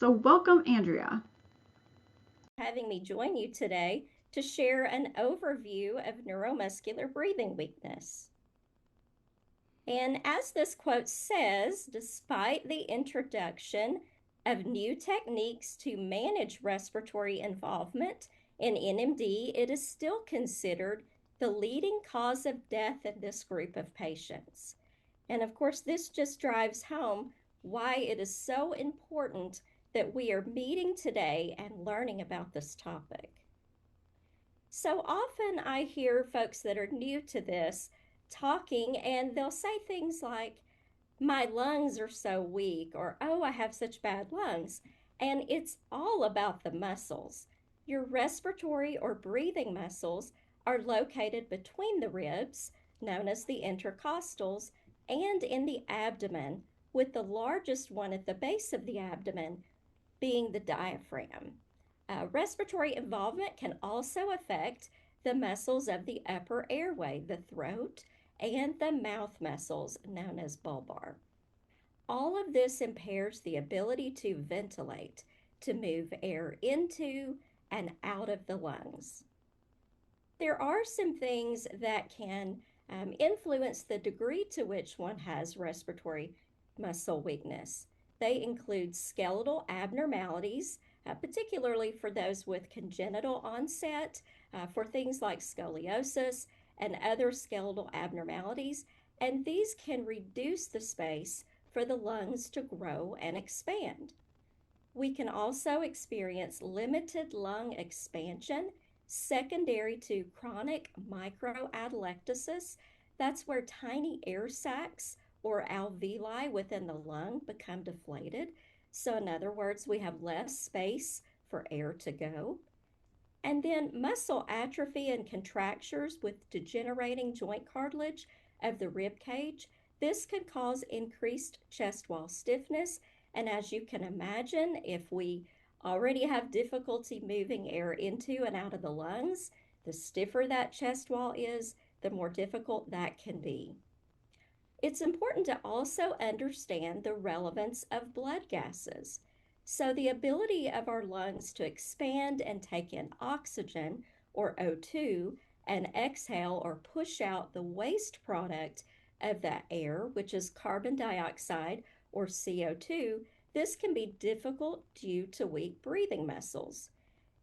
So welcome, Andrea. Having me join you today to share an overview of neuromuscular breathing weakness. And as this quote says, despite the introduction of new techniques to manage respiratory involvement in NMD, it is still considered the leading cause of death in this group of patients. And of course, this just drives home why it is so important that we are meeting today and learning about this topic. So often I hear folks that are new to this talking, and they'll say things like, my lungs are so weak, or oh, I have such bad lungs. And it's all about the muscles. Your respiratory or breathing muscles are located between the ribs, known as the intercostals, and in the abdomen, with the largest one at the base of the abdomen being the diaphragm. Respiratory involvement can also affect the muscles of the upper airway, the throat, and the mouth muscles known as bulbar. All of this impairs the ability to ventilate, to move air into and out of the lungs. There are some things that can influence the degree to which one has respiratory muscle weakness. They include skeletal abnormalities, particularly for those with congenital onset, for things like scoliosis and other skeletal abnormalities, and these can reduce the space for the lungs to grow and expand. We can also experience limited lung expansion secondary to chronic microatelectasis. That's where tiny air sacs or alveoli within the lung become deflated. So, in other words, we have less space for air to go. And then muscle atrophy and contractures with degenerating joint cartilage of the rib cage. This can cause increased chest wall stiffness. And as you can imagine, if we already have difficulty moving air into and out of the lungs, the stiffer that chest wall is, the more difficult that can be. It's important to also understand the relevance of blood gases. So, the ability of our lungs to expand and take in oxygen, or O2, and exhale or push out the waste product of that air, which is carbon dioxide or CO2, this can be difficult due to weak breathing muscles.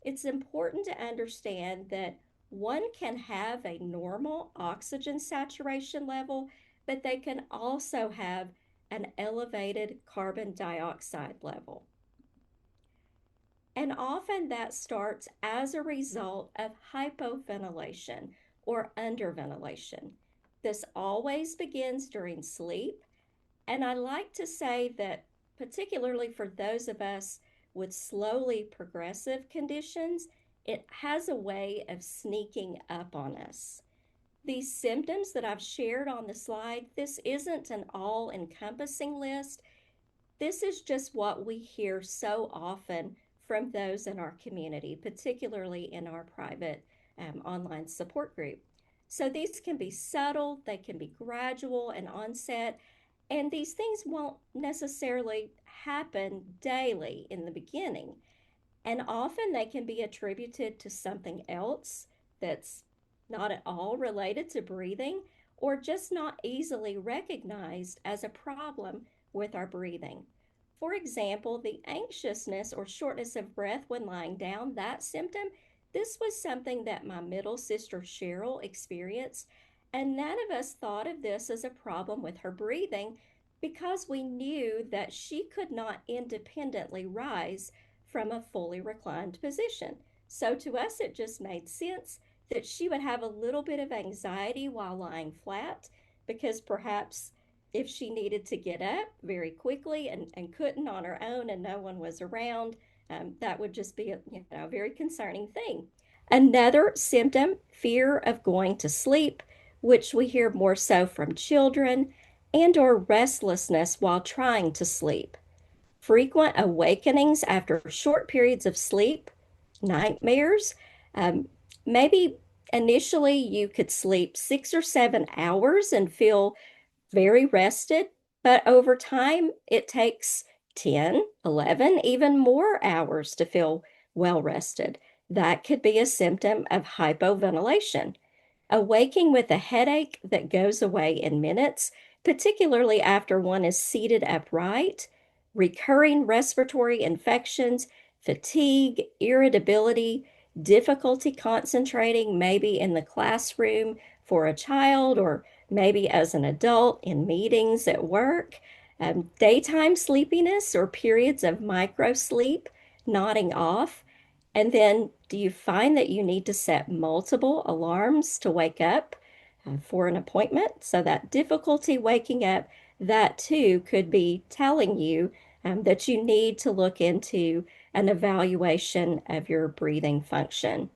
It's important to understand that one can have a normal oxygen saturation level, but they can also have an elevated carbon dioxide level. And often that starts as a result of hypoventilation or underventilation. This always begins during sleep. And I like to say that, particularly for those of us with slowly progressive conditions, it has a way of sneaking up on us. These symptoms that I've shared on the slide, this isn't an all encompassing list. This is just what we hear so often from those in our community, particularly in our private online support group. So these can be subtle, they can be gradual and onset, and these things won't necessarily happen daily in the beginning. And often they can be attributed to something else that's not at all related to breathing or just not easily recognized as a problem with our breathing. For example, the anxiousness or shortness of breath when lying down, that symptom, this was something that my middle sister Cheryl experienced, and none of us thought of this as a problem with her breathing because we knew that she could not independently rise from a fully reclined position. So to us, it just made sense that she would have a little bit of anxiety while lying flat because perhaps if she needed to get up very quickly and couldn't on her own and no one was around, that would just be a very concerning thing. Another symptom, fear of going to sleep, which we hear more so from children, and or restlessness while trying to sleep. Frequent awakenings after short periods of sleep, nightmares. Um, Maybe initially you could sleep 6 or 7 hours and feel very rested, but over time it takes 10, 11, even more hours to feel well rested. That could be a symptom of hypoventilation. Awaking with a headache that goes away in minutes, particularly after one is seated upright, recurring respiratory infections, fatigue, irritability, difficulty concentrating, maybe in the classroom for a child or maybe as an adult in meetings at work, daytime sleepiness or periods of micro sleep, nodding off. And then, do you find that you need to set multiple alarms to wake up for an appointment? So, that difficulty waking up, that too could be telling you that you need to look into an evaluation of your breathing function.